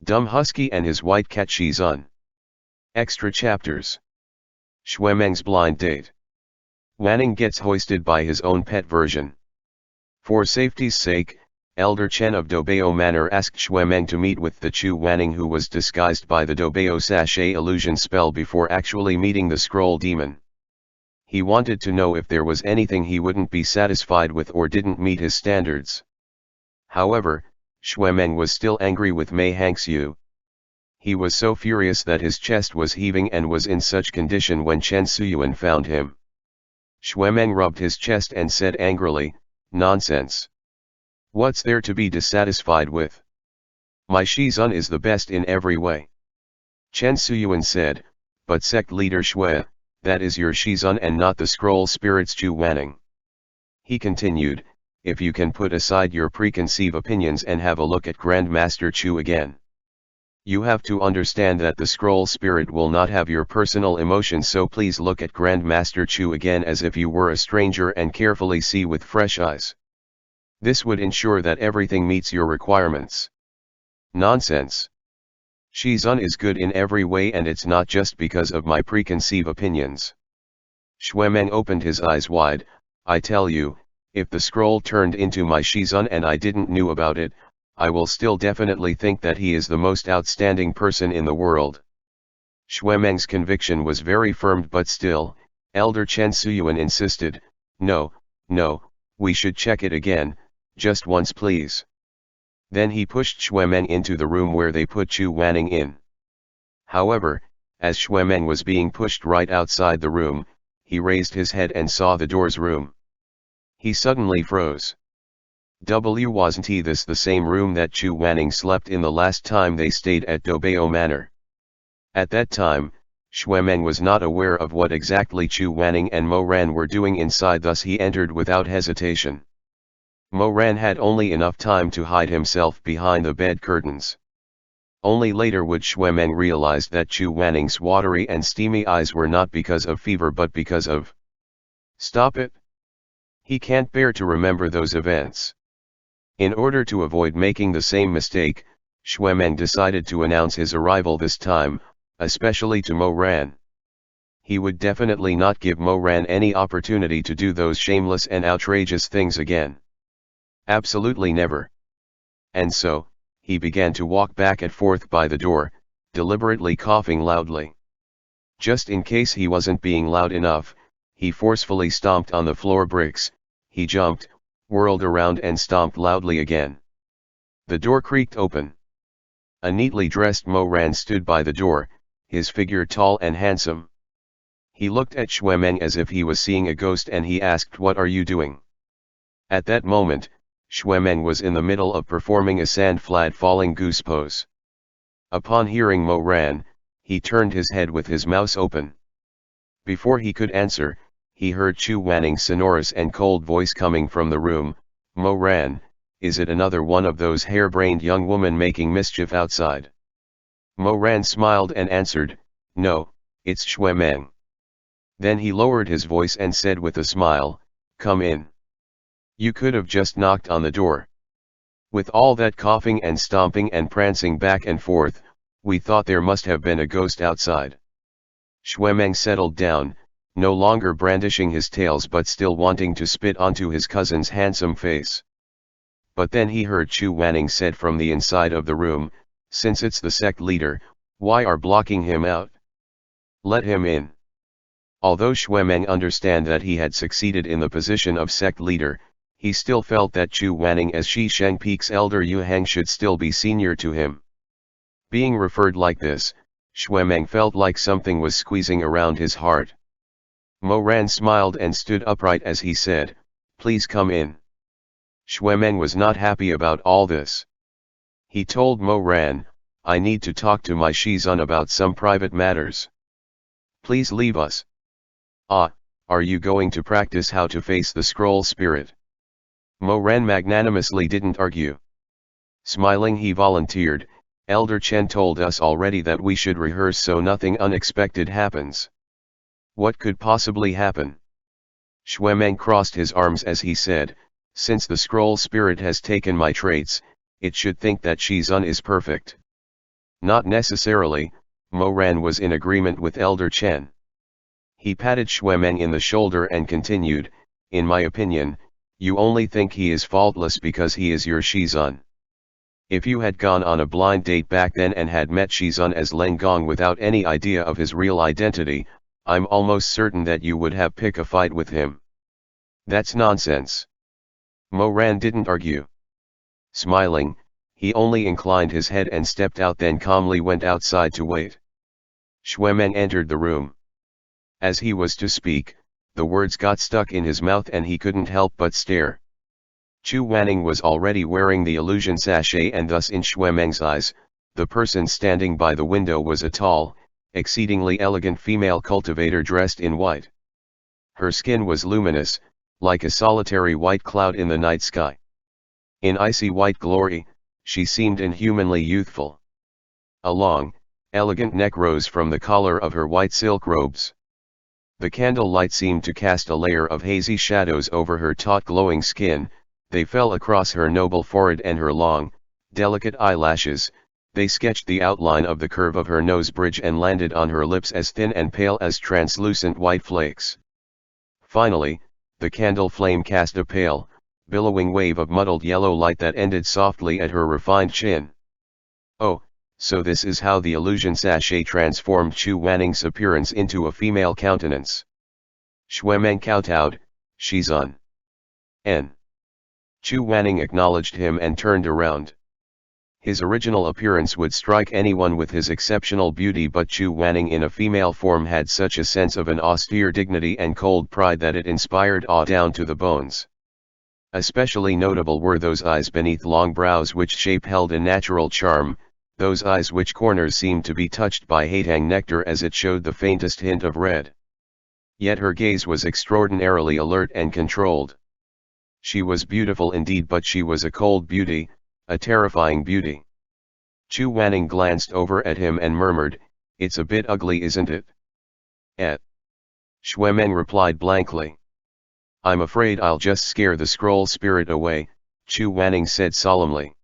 Dumb Husky and his white cat Shizun. Extra chapters. Meng's blind date. Wanning gets hoisted by his own pet version. For safety's sake, Elder Chen of Dobeo Manor asked Meng to meet with the Chu Wanning, who was disguised by the Dobeo sachet illusion spell before actually meeting the scroll demon. He wanted to know if there was anything he wouldn't be satisfied with or didn't meet his standards. However, Meng was still angry with Mei Hangxiu. He was so furious that his chest was heaving and was in such condition when Chen Suyuan found him. Meng rubbed his chest and said angrily, "Nonsense. What's there to be dissatisfied with? My Shizun is the best in every way." Chen Suyuan said, "But sect leader Shui, that is your Shizun and not the scroll spirit's Chu Wanning." He continued, "If you can put aside your preconceived opinions and have a look at Grandmaster Chu again. You have to understand that the scroll spirit will not have your personal emotions, so please look at Grandmaster Chu again as if you were a stranger and carefully see with fresh eyes. This would ensure that everything meets your requirements." Nonsense. Shizun is good in every way, and it's not just because of my preconceived opinions. Meng opened his eyes wide. "I tell you, if the scroll turned into my Shizun and I didn't knew about it, I will still definitely think that he is the most outstanding person in the world." Meng's conviction was very firm, but still, Elder Chen Suyuan insisted, No, we should check it again, just once please." Then he pushed Meng into the room where they put Chu Wanning in. However, as Meng was being pushed right outside the room, he raised his head and saw the door's room. He suddenly froze. Wasn't this the same room that Chu Wanning slept in the last time they stayed at Dobeo Manor? At that time, Meng was not aware of what exactly Chu Wanning and Mo Ran were doing inside, thus he entered without hesitation. Mo Ran had only enough time to hide himself behind the bed curtains. Only later would Meng realize that Chu Wanning's watery and steamy eyes were not because of fever but because of... Stop it! He can't bear to remember those events. In order to avoid making the same mistake, Meng decided to announce his arrival this time, especially to Mo Ran. He would definitely not give Mo Ran any opportunity to do those shameless and outrageous things again. Absolutely never. And so, he began to walk back and forth by the door, deliberately coughing loudly. Just in case he wasn't being loud enough, he forcefully stomped on the floor bricks. He jumped, whirled around and stomped loudly again. The door creaked open. A neatly dressed Mo Ran stood by the door, his figure tall and handsome. He looked at Meng as if he was seeing a ghost and he asked, "What are you doing?" At that moment, Meng was in the middle of performing a sand-flat falling goose pose. Upon hearing Mo Ran, he turned his head with his mouth open. Before he could answer, he heard Chu Wanning's sonorous and cold voice coming from the room. "Mo Ran, is it another one of those harebrained young women making mischief outside?" Mo Ran smiled and answered, "No, it's Meng." Then he lowered his voice and said with a smile, "Come in. You could have just knocked on the door. With all that coughing and stomping and prancing back and forth, we thought there must have been a ghost outside." Meng settled down, no longer brandishing his tails but still wanting to spit onto his cousin's handsome face. But then he heard Chu Wanning said from the inside of the room, "Since it's the sect leader, why are blocking him out? Let him in." Although Meng understand that he had succeeded in the position of sect leader, he still felt that Chu Wanning as Shi Sheng Peak's elder Yu Hang should still be senior to him. Being referred like this, Meng felt like something was squeezing around his heart. Mo Ran smiled and stood upright as he said, "Please come in." Meng was not happy about all this. He told Mo Ran, "I need to talk to my Shizun about some private matters. Please leave us." "Ah, are you going to practice how to face the scroll spirit?" Mo Ran magnanimously didn't argue. Smiling he volunteered, "Elder Chen told us already that we should rehearse so nothing unexpected happens." "What could possibly happen?" Meng crossed his arms as he said, "Since the scroll spirit has taken my traits, it should think that Shizun is perfect. Not necessarily, Mo Ran was in agreement with Elder Chen. He patted Shuemeng in the shoulder and continued, in my opinion, you only think he is faultless because he is your Shizun. If you had gone on a blind date back then and had met Shizun as Leng Gong without any idea of his real identity, I'm almost certain that you would have picked a fight with him. That's nonsense. Mo Ran didn't argue. Smiling, he only inclined his head and stepped out, then calmly went outside to wait. Shuemeng entered the room. As he was to speak, the words got stuck in his mouth and he couldn't help but stare. Chu Wanning was already wearing the illusion sachet, and thus in Shuemeng's eyes, the person standing by the window was a tall, exceedingly elegant female cultivator dressed in white. Her skin was luminous, like a solitary white cloud in the night sky. In icy white glory, she seemed inhumanly youthful. A long, elegant neck rose from the collar of her white silk robes. The candlelight seemed to cast a layer of hazy shadows over her taut glowing skin. They fell across her noble forehead and her long, delicate eyelashes. They sketched the outline of the curve of her nose bridge and landed on her lips as thin and pale as translucent white flakes. Finally, the candle flame cast a pale, billowing wave of muddled yellow light that ended softly at her refined chin. Oh, so this is how the illusion sachet transformed Chu Wanning's appearance into a female countenance. Shuemeng kowtowed, Shizun. N. Chu Wanning acknowledged him and turned around. His original appearance would strike anyone with his exceptional beauty, but Chu Wanning in a female form had such a sense of an austere dignity and cold pride that it inspired awe down to the bones. Especially notable were those eyes beneath long brows which shape held a natural charm, those eyes which corners seemed to be touched by Haetang nectar as it showed the faintest hint of red. Yet her gaze was extraordinarily alert and controlled. She was beautiful indeed, but she was a cold beauty, a terrifying beauty. Chu Wanning glanced over at him and murmured, "It's a bit ugly, isn't it?" Shuemeng replied blankly. "I'm afraid I'll just scare the scroll spirit away," Chu Wanning said solemnly.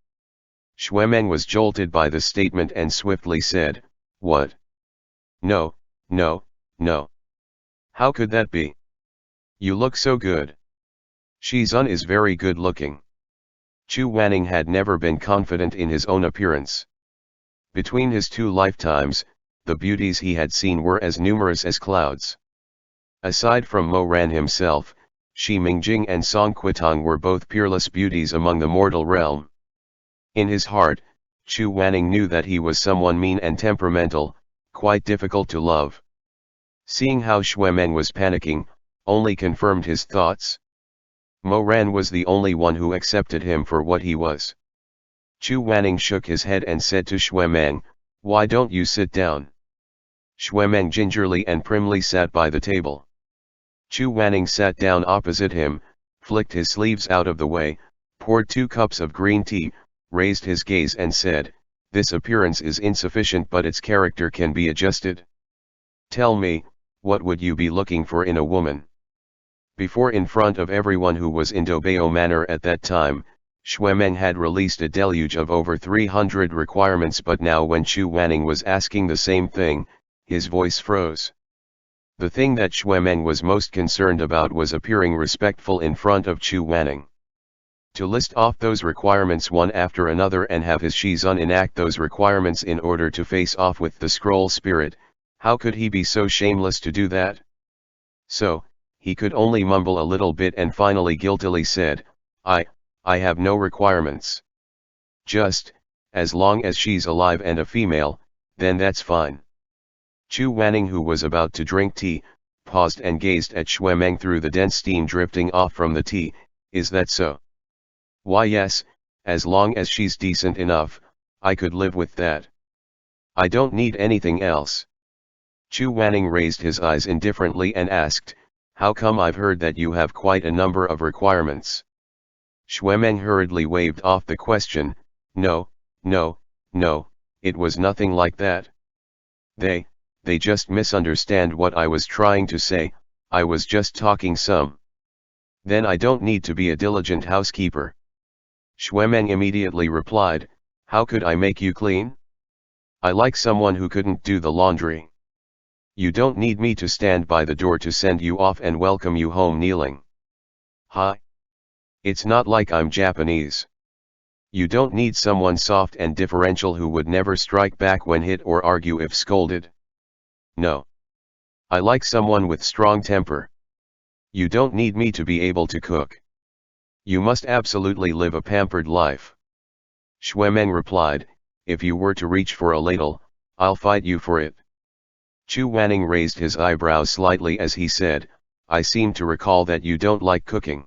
Shuemeng was jolted by the statement and swiftly said, "What? No, no, no. How could that be? You look so good. Shizun is very good looking." Chu Wanning had never been confident in his own appearance. Between his 2 lifetimes, the beauties he had seen were as numerous as clouds. Aside from Mo Ran himself, Shi Mingjing and Song Quitong were both peerless beauties among the mortal realm. In his heart, Chu Wanning knew that he was someone mean and temperamental, quite difficult to love. Seeing how Shuemeng was panicking, only confirmed his thoughts. Mo Ran was the only one who accepted him for what he was. Chu Wanning shook his head and said to Shuemeng, "Why don't you sit down?" Shuemeng gingerly and primly sat by the table. Chu Wanning sat down opposite him, flicked his sleeves out of the way, poured 2 cups of green tea, raised his gaze and said, "This appearance is insufficient, but its character can be adjusted. Tell me, what would you be looking for in a woman?" Before, in front of everyone who was in Dobeo Manor at that time, Shuemeng had released a deluge of over 300 requirements, but now when Chu Wanning was asking the same thing, his voice froze. The thing that Shuemeng was most concerned about was appearing respectful in front of Chu Wanning. To list off those requirements one after another and have his Shizun enact those requirements in order to face off with the scroll spirit, how could he be so shameless to do that? So, he could only mumble a little bit and finally guiltily said, I have no requirements. Just, as long as she's alive and a female, then that's fine." Chu Wanning, who was about to drink tea, paused and gazed at Shuemeng through the dense steam drifting off from the tea. "Is that so?" "Why yes, as long as she's decent enough, I could live with that. I don't need anything else." Chu Wanning raised his eyes indifferently and asked, "How come I've heard that you have quite a number of requirements?" Shuemeng hurriedly waved off the question, No, it was nothing like that. They just misunderstand what I was trying to say, I was just talking some. Then I don't need to be a diligent housekeeper." Shuemeng immediately replied, "How could I make you clean?" I like someone who couldn't do the laundry. You don't need me to stand by the door to send you off and welcome you home kneeling. Ha! It's not like I'm Japanese. You don't need someone soft and deferential who would never strike back when hit or argue if scolded. No. I like someone with strong temper. You don't need me to be able to cook. You must absolutely live a pampered life. Shuemeng replied, if you were to reach for a ladle, I'll fight you for it. Chu Wanning raised his eyebrows slightly as he said, I seem to recall that you don't like cooking.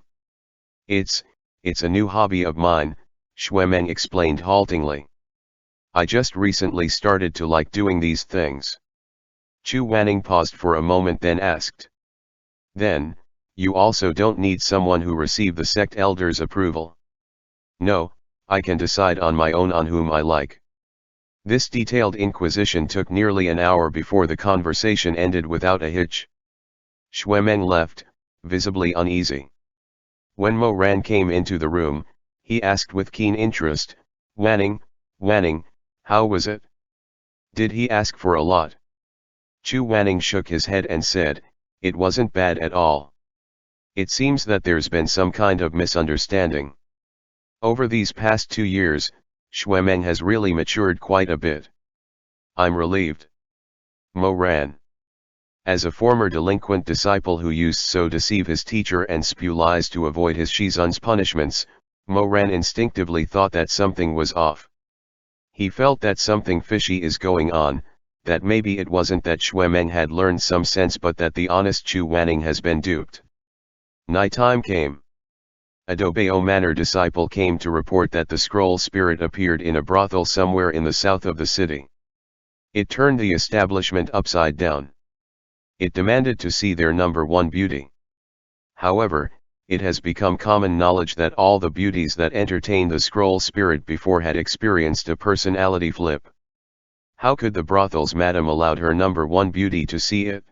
It's a new hobby of mine, Shuemeng explained haltingly. I just recently started to like doing these things. Chu Wanning paused for a moment then asked. Then, you also don't need someone who receive the sect elder's approval. No, I can decide on my own on whom I like. This detailed inquisition took nearly an hour before the conversation ended without a hitch. Shuemeng left, visibly uneasy. When Mo Ran came into the room, he asked with keen interest, Wanning, how was it? Did he ask for a lot? Chu Wanning shook his head and said, it wasn't bad at all. It seems that there's been some kind of misunderstanding. Over these past 2 years, Shuemeng has really matured quite a bit. I'm relieved. Mo Ran. As a former delinquent disciple who used so deceive his teacher and spew lies to avoid his Shizun's punishments, Mo Ran instinctively thought that something was off. He felt that something fishy is going on, that maybe it wasn't that Shuemeng had learned some sense but that the honest Chu Wanning has been duped. Nighttime came. A Dobeo Manor disciple came to report that the scroll spirit appeared in a brothel somewhere in the south of the city. It turned the establishment upside down. It demanded to see their number one beauty. However, it has become common knowledge that all the beauties that entertained the scroll spirit before had experienced a personality flip. How could the brothel's madam allowed her number one beauty to see it?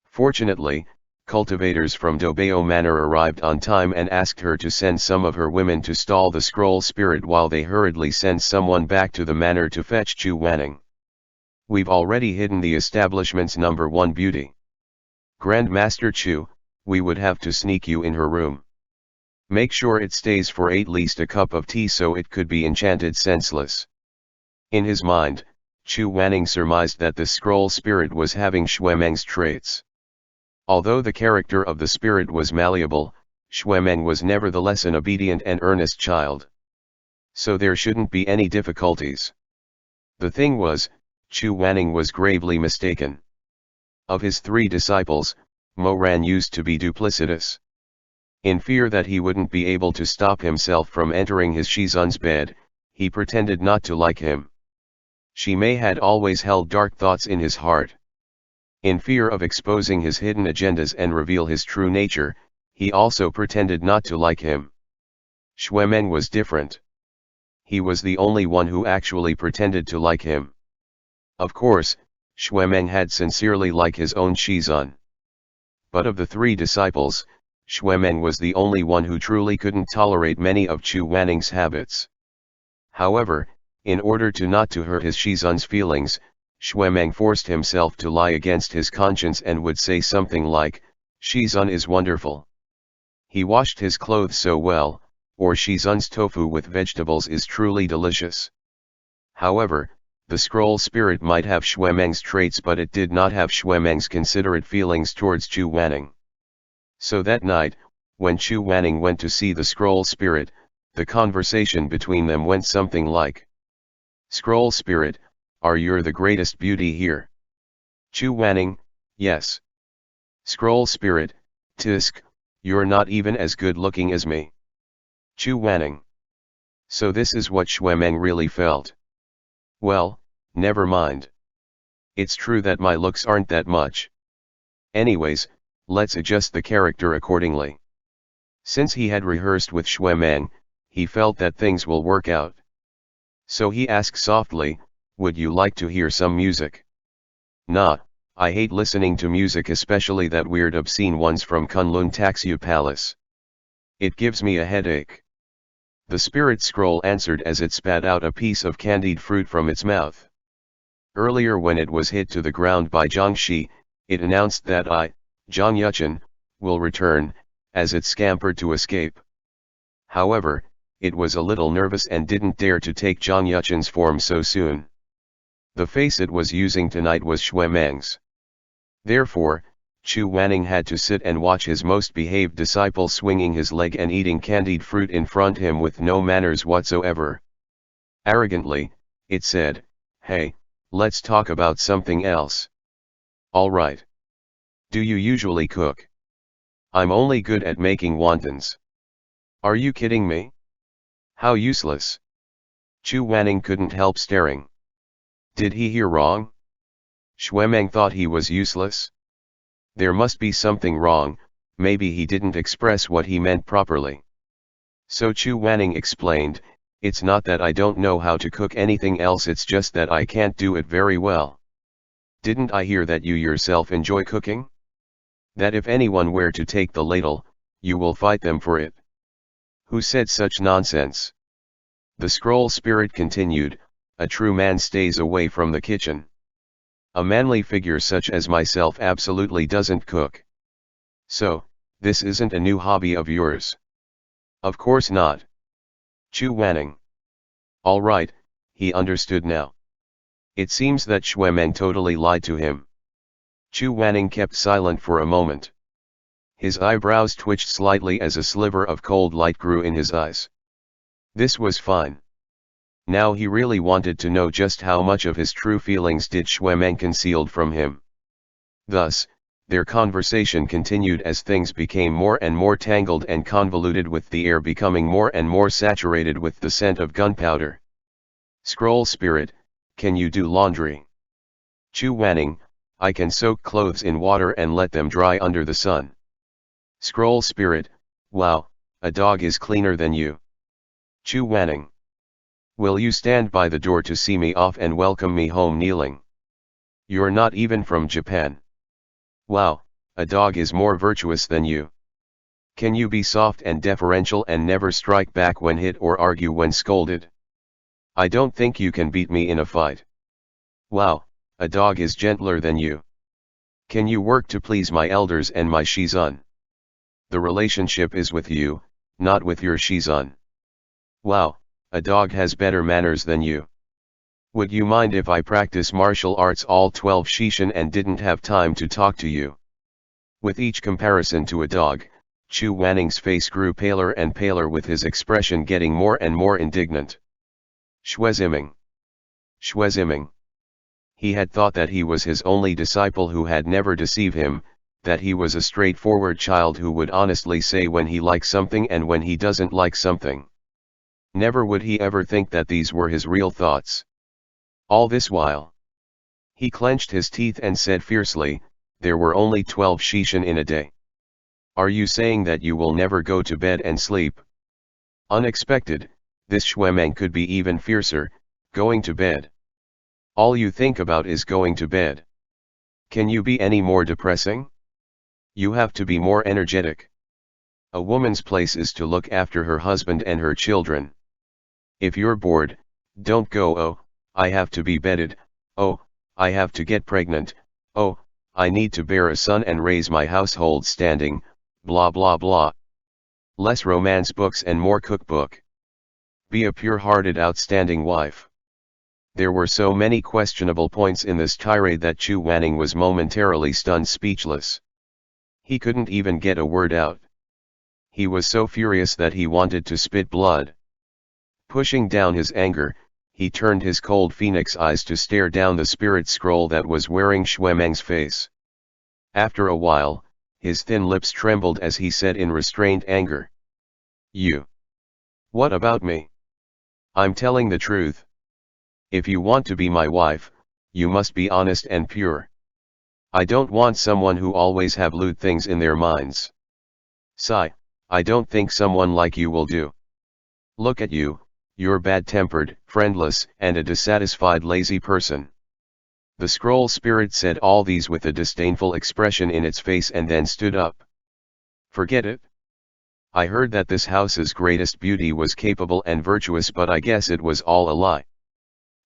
Fortunately, cultivators from Dobeo Manor arrived on time and asked her to send some of her women to stall the scroll spirit while they hurriedly sent someone back to the manor to fetch Chu Wanning. We've already hidden the establishment's number one beauty. Grand Master Chu, we would have to sneak you in her room. Make sure it stays for at least a cup of tea so it could be enchanted senseless. In his mind, Chu Wanning surmised that the scroll spirit was having Shuemeng's traits. Although the character of the spirit was malleable, Shuemeng was nevertheless an obedient and earnest child. So there shouldn't be any difficulties. The thing was, Chu Wanning was gravely mistaken. Of his 3 disciples, Mo Ran used to be duplicitous. In fear that he wouldn't be able to stop himself from entering his Shizun's bed, he pretended not to like him. Shimei had always held dark thoughts in his heart. In fear of exposing his hidden agendas and reveal his true nature, he also pretended not to like him. Shuemeng was different. He was the only one who actually pretended to like him. Of course, Shuemeng had sincerely liked his own Shizun. But of the 3 disciples, Shuemeng was the only one who truly couldn't tolerate many of Chu Wanning's habits. However, in order to not to hurt his Shizun's feelings, Shuemeng forced himself to lie against his conscience and would say something like, Shizun is wonderful. He washed his clothes so well, or Shizun's tofu with vegetables is truly delicious. However, the scroll spirit might have Shuemeng's traits but it did not have Shuemeng's considerate feelings towards Chu Wanning. So that night, when Chu Wanning went to see the scroll spirit, the conversation between them went something like, Scroll spirit, are you the greatest beauty here? Chu Wanning, yes. Scroll spirit, tisk, you're not even as good looking as me. Chu Wanning. So this is what Shuemeng really felt. Well, never mind. It's true that my looks aren't that much. Anyways, let's adjust the character accordingly. Since he had rehearsed with Shuemeng, he felt that things will work out. So he asked softly, would you like to hear some music? Nah, I hate listening to music, especially that weird obscene ones from Kunlun Taxu Palace. It gives me a headache. The spirit scroll answered as it spat out a piece of candied fruit from its mouth. Earlier when it was hit to the ground by Jiangxi, it announced that Zhang Yuchen, will return, as it scampered to escape. However, it was a little nervous and didn't dare to take Zhang Yuchen's form so soon. The face it was using tonight was Xue Meng's. Therefore, Chu Wanning had to sit and watch his most behaved disciple swinging his leg and eating candied fruit in front him with no manners whatsoever. Arrogantly, it said, "Hey, let's talk about something else." "All right. Do you usually cook?" "I'm only good at making wontons." "Are you kidding me? How useless." Chu Wanning couldn't help staring. Did he hear wrong? Xue Meng thought he was useless? There must be something wrong, maybe he didn't express what he meant properly. So Chu Wanning explained, "It's not that I don't know how to cook anything else, it's just that I can't do it very well." "Didn't I hear that you yourself enjoy cooking? That if anyone were to take the ladle, you will fight them for it?" "Who said such nonsense?" The scroll spirit continued, "A true man stays away from the kitchen. A manly figure such as myself absolutely doesn't cook." "So, this isn't a new hobby of yours?" "Of course not." Chu Wanning. All right, he understood now. It seems that Xue Meng totally lied to him. Chu Wanning kept silent for a moment. His eyebrows twitched slightly as a sliver of cold light grew in his eyes. This was fine. Now he really wanted to know just how much of his true feelings did Xue Meng concealed from him. Thus, their conversation continued as things became more and more tangled and convoluted, with the air becoming more and more saturated with the scent of gunpowder. "Scroll spirit, can you do laundry?" Chu Wanning, "I can soak clothes in water and let them dry under the sun." Scroll spirit, "Wow, a dog is cleaner than you." Chu Wanning. "Will you stand by the door to see me off and welcome me home kneeling? You're not even from Japan. Wow, a dog is more virtuous than you. Can you be soft and deferential and never strike back when hit or argue when scolded? I don't think you can beat me in a fight. Wow, a dog is gentler than you. Can you work to please my elders and my Shizun? The relationship is with you, not with your Shizun. Wow, a dog has better manners than you. Would you mind if I practice martial arts all 12 Shishin and didn't have time to talk to you?" With each comparison to a dog, Chu Wanning's face grew paler and paler, with his expression getting more and more indignant. Xueziming. Xueziming. He had thought that he was his only disciple who had never deceived him, that he was a straightforward child who would honestly say when he likes something and when he doesn't like something. Never would he ever think that these were his real thoughts. All this while, he clenched his teeth and said fiercely, "There were only 12 Shishin in a day. Are you saying that you will never go to bed and sleep?" Unexpected, this Xue Meng could be even fiercer, going to bed. All you think about is going to bed. Can you be any more depressing? You have to be more energetic. A woman's place is to look after her husband and her children. If you're bored, don't go, "Oh, I have to be bedded, oh, I have to get pregnant, oh, I need to bear a son and raise my household standing, blah blah blah." Less romance books and more cookbook. Be a pure-hearted outstanding wife. There were so many questionable points in this tirade that Chu Wanning was momentarily stunned speechless. He couldn't even get a word out. He was so furious that he wanted to spit blood. Pushing down his anger, he turned his cold phoenix eyes to stare down the spirit scroll that was wearing Xue Meng's face. After a while, his thin lips trembled as he said in restrained anger, "You. What about me? I'm telling the truth. If you want to be my wife, you must be honest and pure. I don't want someone who always have lewd things in their minds. Sigh, I don't think someone like you will do. Look at you. You're bad-tempered, friendless, and a dissatisfied lazy person." The scroll spirit said all these with a disdainful expression in its face and then stood up. "Forget it. I heard that this house's greatest beauty was capable and virtuous, but I guess it was all a lie."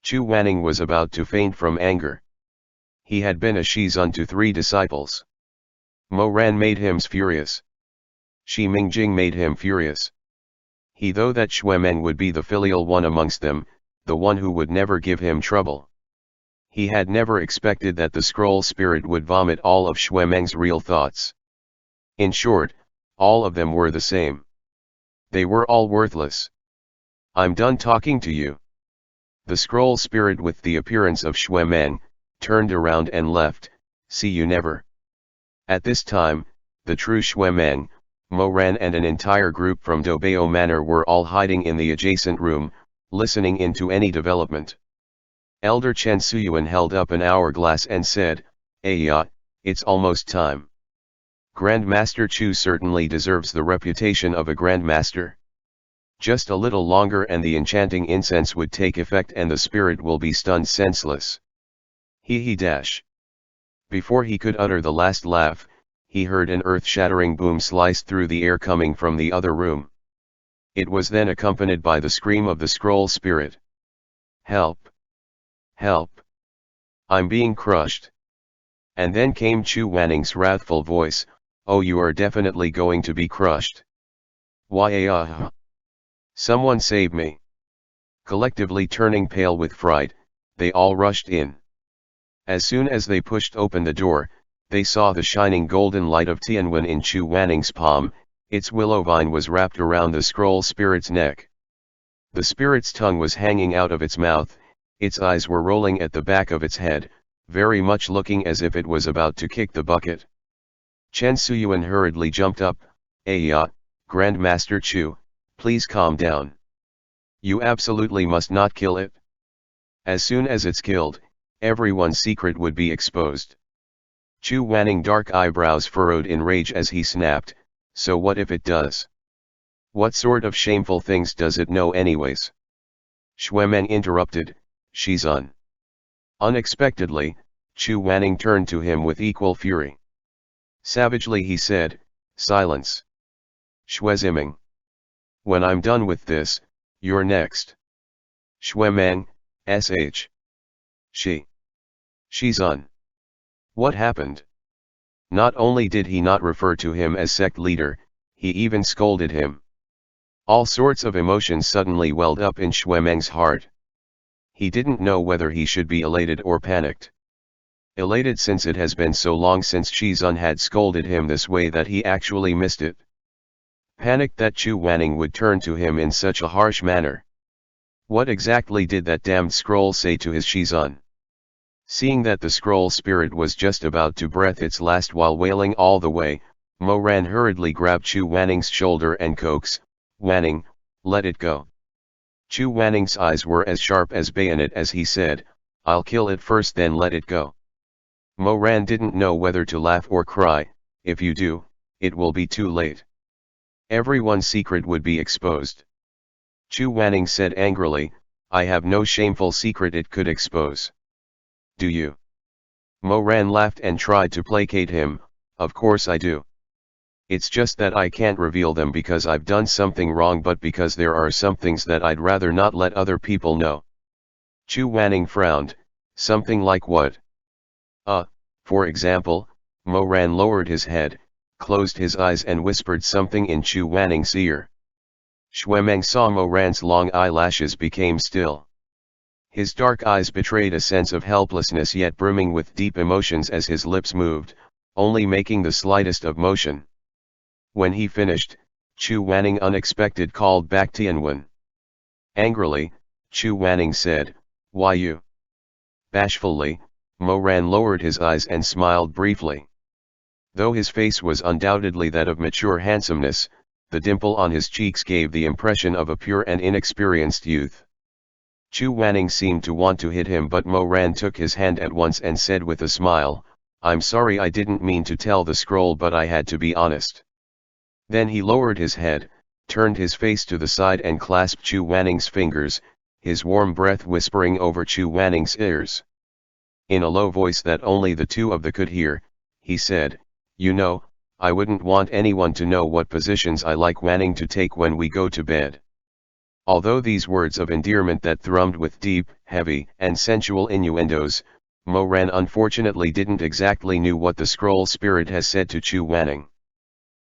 Chu Wanning was about to faint from anger. He had been a Shizun to 3 disciples. Mo Ran made him furious. Shi Mingjing made him furious. He thought that Xuemeng would be the filial one amongst them, the one who would never give him trouble. He had never expected that the scroll spirit would vomit all of Xuemeng's real thoughts. In short, all of them were the same. They were all worthless. I'm done talking to you. The scroll spirit, with the appearance of Xuemeng, turned around and left. See you never. At this time, the true Xuemeng, Mo Ran and an entire group from Dobao Manor were all hiding in the adjacent room, listening into any development. Elder Chen Suyuan held up an hourglass and said, "Aya, it's almost time. Grandmaster Chu certainly deserves the reputation of a grandmaster. Just a little longer and the enchanting incense would take effect and the spirit will be stunned senseless." He dash. Before he could utter the last laugh, he heard an earth-shattering boom slice through the air coming from the other room. It was then accompanied by the scream of the scroll spirit. "Help! Help! I'm being crushed." And then came Chu Wanning's wrathful voice, "Oh, you are definitely going to be crushed. Why, someone save me." Collectively turning pale with fright, they all rushed in. As soon as they pushed open the door, they saw the shining golden light of Tianwen in Chu Wanning's palm. Its willow vine was wrapped around the scroll spirit's neck. The spirit's tongue was hanging out of its mouth, its eyes were rolling at the back of its head, very much looking as if it was about to kick the bucket. Chen Suyuan hurriedly jumped up. "Aya, Grandmaster Chu, please calm down. You absolutely must not kill it. As soon as it's killed, everyone's secret would be exposed." Chu Wanning dark eyebrows furrowed in rage as he snapped, "So what if it does? What sort of shameful things does it know anyways?" Xuemeng interrupted, "Shizun." Unexpectedly, Chu Wanning turned to him with equal fury. Savagely he said, "Silence. Xueziming. When I'm done with this, you're next." Xuemeng, sh. Shizun. What happened? Not only did he not refer to him as sect leader, he even scolded him. All sorts of emotions suddenly welled up in Xuemeng's heart. He didn't know whether he should be elated or panicked. Elated since it has been so long since Shizun had scolded him this way that he actually missed it. Panicked that Chu Wanning would turn to him in such a harsh manner. What exactly did that damned scroll say to his Shizun? Seeing that the scroll spirit was just about to breath its last while wailing all the way, Mo Ran hurriedly grabbed Chu Wanning's shoulder and coaxed, "Wanning, let it go." Chu Wanning's eyes were as sharp as bayonet as he said, "I'll kill it first then let it go." Mo Ran didn't know whether to laugh or cry. "If you do, it will be too late. Everyone's secret would be exposed." Chu Wanning said angrily, "I have no shameful secret it could expose." "Do you?" Mo Ran laughed and tried to placate him, "Of course I do. It's just that I can't reveal them because I've done something wrong, but because there are some things that I'd rather not let other people know." Chu Wanning frowned. "Something like what?" For example." Mo Ran lowered his head, closed his eyes and whispered something in Chu Wanning's ear. Xuemeng saw Mo Ran's long eyelashes became still. His dark eyes betrayed a sense of helplessness yet brimming with deep emotions as his lips moved, only making the slightest of motion. When he finished, Chu Wanning unexpected called back Tianwen. Angrily, Chu Wanning said, "Why you?" Bashfully, Mo Ran lowered his eyes and smiled briefly. Though his face was undoubtedly that of mature handsomeness, the dimple on his cheeks gave the impression of a pure and inexperienced youth. Chu Wanning seemed to want to hit him, but Mo Ran took his hand at once and said with a smile, "I'm sorry, I didn't mean to tell the scroll, but I had to be honest." Then he lowered his head, turned his face to the side and clasped Chu Wanning's fingers, his warm breath whispering over Chu Wanning's ears. In a low voice that only the two of them could hear, he said, "You know, I wouldn't want anyone to know what positions I like Wanning to take when we go to bed. Although these words of endearment that thrummed with deep, heavy, and sensual innuendos, Moran unfortunately didn't exactly knew what the scroll spirit has said to Chu Wanning.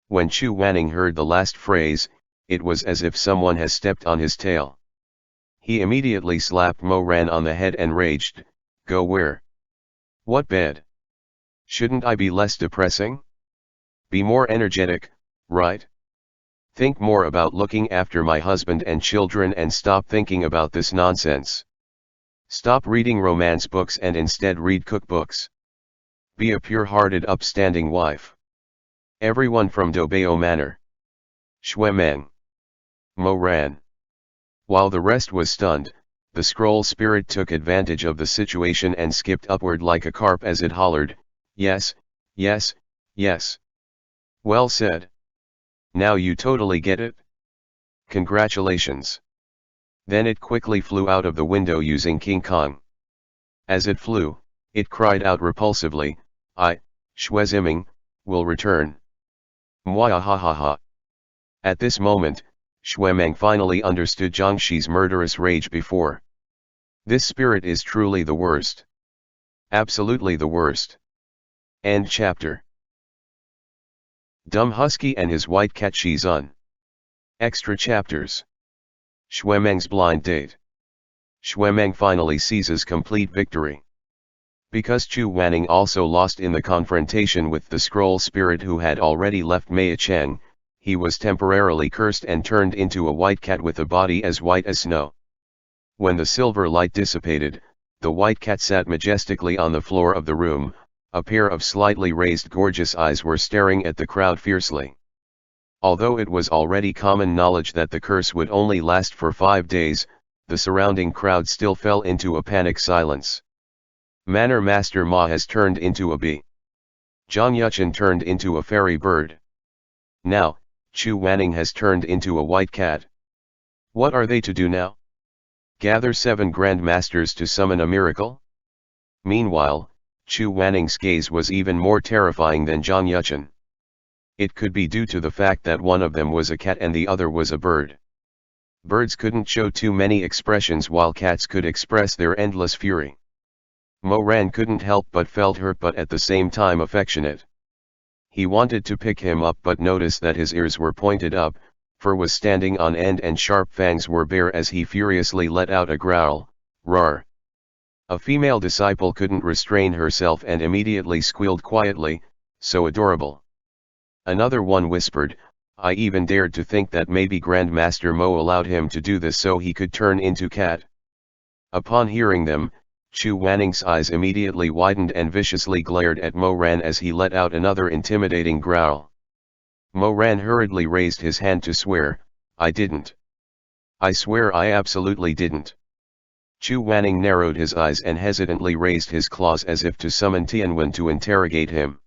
When Chu Wanning heard the last phrase, it was as if someone has stepped on his tail. He immediately slapped Moran on the head and raged, "Go where? What bed? Shouldn't I be less depressing? Be more energetic, right? Think more about looking after my husband and children and stop thinking about this nonsense. Stop reading romance books and instead read cookbooks. Be a pure-hearted upstanding wife. Everyone from Dobeo Manor. Shwe Meng. Moran." While the rest was stunned, the scroll spirit took advantage of the situation and skipped upward like a carp as it hollered, "Yes, yes, yes. Well said. Now you totally get it? Congratulations." Then it quickly flew out of the window using King Kong. As it flew, it cried out repulsively, "I, Shweziming, will return. Mwahahaha." At this moment, Shwemeng finally understood Jiangxi's murderous rage before. This spirit is truly the worst. Absolutely the worst. End chapter. Dumb Husky and his white cat Shizun. Extra chapters. Shwemeng's blind date. Shwemeng finally seizes complete victory. Because Chu Wanning also lost in the confrontation with the scroll spirit who had already left Mei Cheng, he was temporarily cursed and turned into a white cat with a body as white as snow. When the silver light dissipated, the white cat sat majestically on the floor of the room. A pair of slightly raised gorgeous eyes were staring at the crowd fiercely. Although it was already common knowledge that the curse would only last for 5 days, the surrounding crowd still fell into a panic silence. Manor Master Ma has turned into a bee. Zhang Yuchen turned into a fairy bird. Now, Chu Wanning has turned into a white cat. What are they to do now? Gather 7 Grand Masters to summon a miracle? Meanwhile, Chu Wanning's gaze was even more terrifying than Zhang Yuchen. It could be due to the fact that one of them was a cat and the other was a bird. Birds couldn't show too many expressions while cats could express their endless fury. Moran couldn't help but felt hurt but at the same time affectionate. He wanted to pick him up but noticed that his ears were pointed up, fur was standing on end and sharp fangs were bare as he furiously let out a growl, "Roar." A female disciple couldn't restrain herself and immediately squealed quietly, "So adorable." Another one whispered, "I even dared to think that maybe Grandmaster Mo allowed him to do this so he could turn into cat." Upon hearing them, Chu Wanning's eyes immediately widened and viciously glared at Moran as he let out another intimidating growl. Moran hurriedly raised his hand to swear, "I didn't. I swear I absolutely didn't." Chu Wanning narrowed his eyes and hesitantly raised his claws as if to summon Tianwen to interrogate him.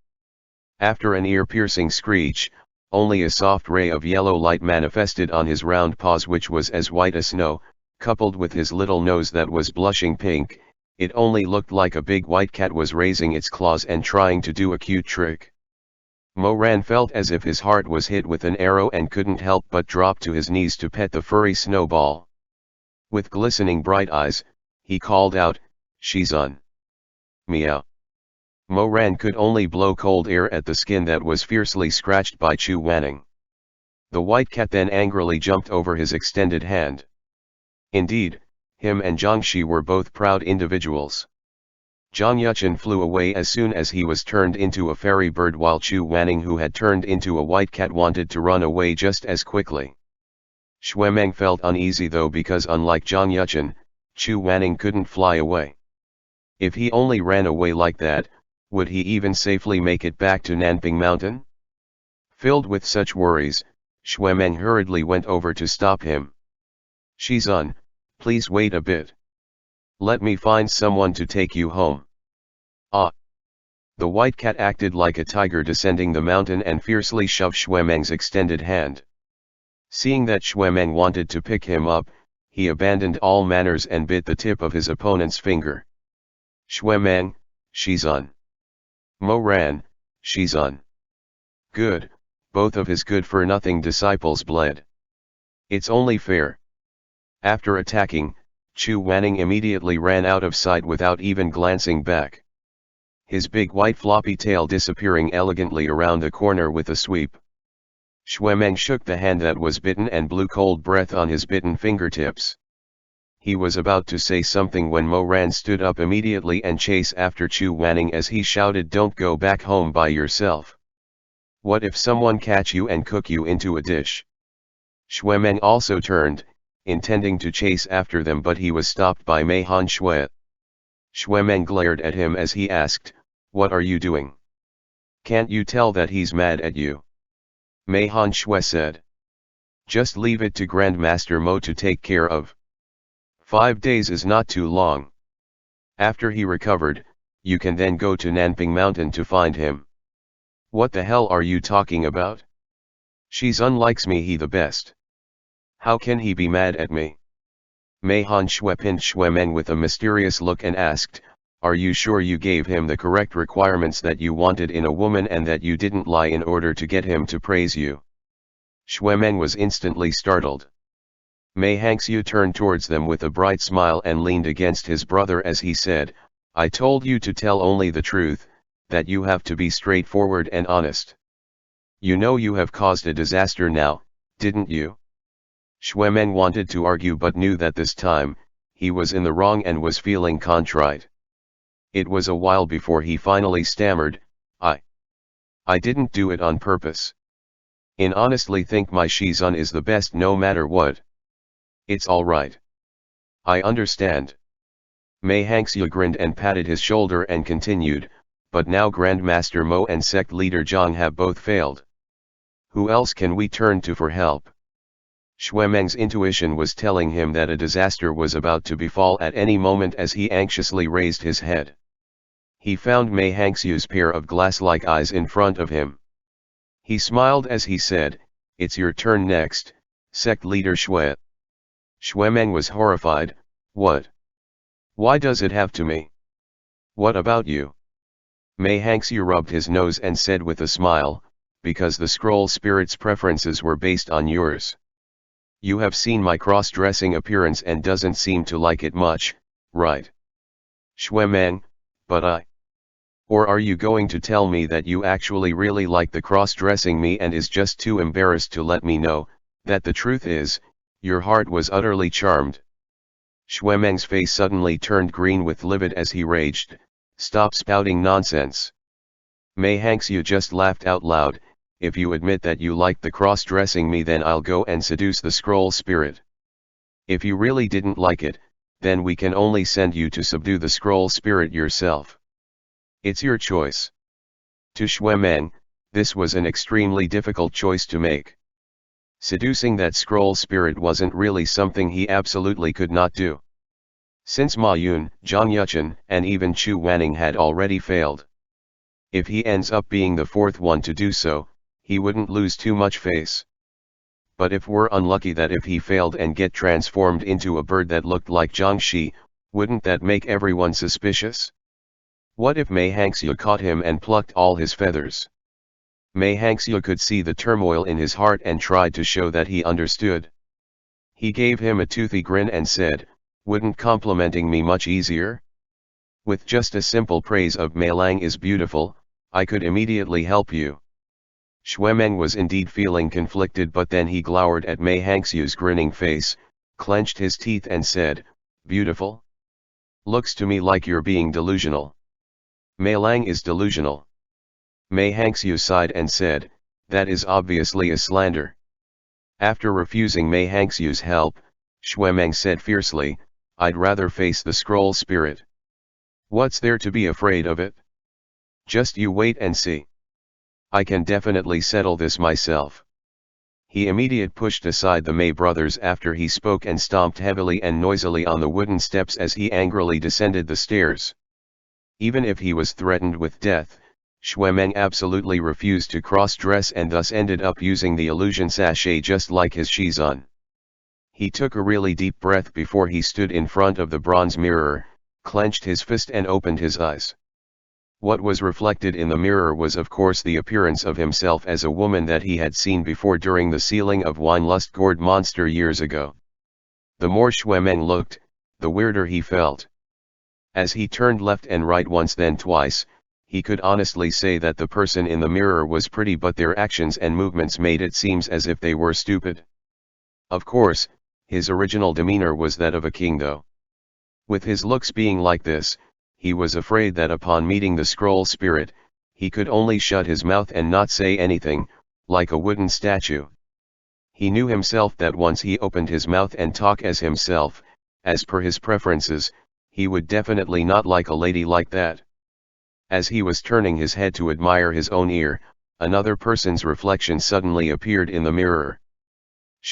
After an ear-piercing screech, only a soft ray of yellow light manifested on his round paws which was as white as snow, coupled with his little nose that was blushing pink. It only looked like a big white cat was raising its claws and trying to do a cute trick. Moran felt as if his heart was hit with an arrow and couldn't help but drop to his knees to pet the furry snowball. With glistening bright eyes, he called out, "Shizun." Meow. Moran could only blow cold air at the skin that was fiercely scratched by Chu Wanning. The white cat then angrily jumped over his extended hand. Indeed, him and Jiangxi were both proud individuals. Zhang Yuchen flew away as soon as he was turned into a fairy bird while Chu Wanning who had turned into a white cat wanted to run away just as quickly. Shwemeng felt uneasy though because unlike Zhang Yuchen, Chu Wanning couldn't fly away. If he only ran away like that, would he even safely make it back to Nanping Mountain? Filled with such worries, Shwemeng hurriedly went over to stop him. "Shizun, please wait a bit. Let me find someone to take you home." "Ah!" The white cat acted like a tiger descending the mountain and fiercely shoved Shwemeng's extended hand. Seeing that Shwemeng wanted to pick him up, he abandoned all manners and bit the tip of his opponent's finger. "Shwemeng, Shizun." "Moran, Shizun." Good, both of his good-for-nothing disciples bled. "It's only fair." After attacking, Chu Wanning immediately ran out of sight without even glancing back. His big white floppy tail disappearing elegantly around the corner with a sweep. Meng shook the hand that was bitten and blew cold breath on his bitten fingertips. He was about to say something when Mo Ran stood up immediately and chased after Chu Wanning as he shouted, "Don't go back home by yourself. What if someone catch you and cook you into a dish?" Meng also turned, intending to chase after them, but he was stopped by Mei Han Shui. Meng glared at him as he asked, "What are you doing? Can't you tell that he's mad at you?" Mei Han Shui said, "Just leave it to Grandmaster Mo to take care of. 5 days is not too long. After he recovered, you can then go to Nanping Mountain to find him." "What the hell are you talking about? Shizun likes me he the best. How can he be mad at me?" Mei Han Shui pinched Meng with a mysterious look and asked, "Are you sure you gave him the correct requirements that you wanted in a woman and that you didn't lie in order to get him to praise you?" Meng was instantly startled. Mei Hangxiu turned towards them with a bright smile and leaned against his brother as he said, "I told you to tell only the truth, that you have to be straightforward and honest. You know you have caused a disaster now, didn't you?" Meng wanted to argue but knew that this time, he was in the wrong and was feeling contrite. It was a while before he finally stammered, I didn't do it on purpose. I honestly think my Shizun is the best no matter what. It's alright. I understand." Mei Hangxiu grinned and patted his shoulder and continued, "But now Grandmaster Mo and sect leader Zhang have both failed. Who else can we turn to for help?" Meng's intuition was telling him that a disaster was about to befall at any moment as he anxiously raised his head. He found Mei Hangxiu's pair of glass-like eyes in front of him. He smiled as he said, "It's your turn next, sect leader Shui." Meng was horrified. "What? Why does it have to me? What about you?" Mei Hangxiu rubbed his nose and said with a smile, "Because the scroll spirit's preferences were based on yours. You have seen my cross-dressing appearance and doesn't seem to like it much, right?" Meng, "But I... Or are you going to tell me that you actually really like the cross-dressing me and is just too embarrassed to let me know, that the truth is, your heart was utterly charmed?" Meng's face suddenly turned green with livid as he raged, "Stop spouting nonsense." Mei Hangxiu just laughed out loud, "If you admit that you like the cross-dressing me, then I'll go and seduce the scroll spirit. If you really didn't like it, then we can only send you to subdue the scroll spirit yourself. It's your choice." To Meng, this was an extremely difficult choice to make. Seducing that scroll spirit wasn't really something he absolutely could not do. Since Ma Yun, Zhang Yuchen, and even Chu Wanning had already failed. If he ends up being the fourth one to do so, he wouldn't lose too much face. But if we're unlucky that if he failed and get transformed into a bird that looked like Zhang Shi, wouldn't that make everyone suspicious? What if Mei Hangxiu caught him and plucked all his feathers? Mei Hangxiu could see the turmoil in his heart and tried to show that he understood. He gave him a toothy grin and said, "Wouldn't complimenting me much easier? With just a simple praise of Mei Lang is beautiful, I could immediately help you." Meng was indeed feeling conflicted, but then he glowered at Mei Hangxiu's grinning face, clenched his teeth and said, "Beautiful? Looks to me like you're being delusional." "Mei Lang is delusional." Mei Hangxiu sighed and said, "That is obviously a slander." After refusing Mei Hangxiu's help, Meng said fiercely, "I'd rather face the scroll spirit. What's there to be afraid of it? Just you wait and see. I can definitely settle this myself." He immediately pushed aside the Mei brothers after he spoke and stomped heavily and noisily on the wooden steps as he angrily descended the stairs. Even if he was threatened with death, Meng absolutely refused to cross-dress and thus ended up using the illusion sachet just like his Shizun. He took a really deep breath before he stood in front of the bronze mirror, clenched his fist and opened his eyes. What was reflected in the mirror was of course the appearance of himself as a woman that he had seen before during the sealing of Wine Lust Gourd Monster years ago. The more Meng looked, the weirder he felt. As he turned left and right once then twice, he could honestly say that the person in the mirror was pretty, but their actions and movements made it seem as if they were stupid. Of course, his original demeanor was that of a king though. With his looks being like this, he was afraid that upon meeting the scroll spirit, he could only shut his mouth and not say anything, like a wooden statue. He knew himself that once he opened his mouth and talk as himself, as per his preferences, he would definitely not like a lady like that. As he was turning his head to admire his own ear, another person's reflection suddenly appeared in the mirror.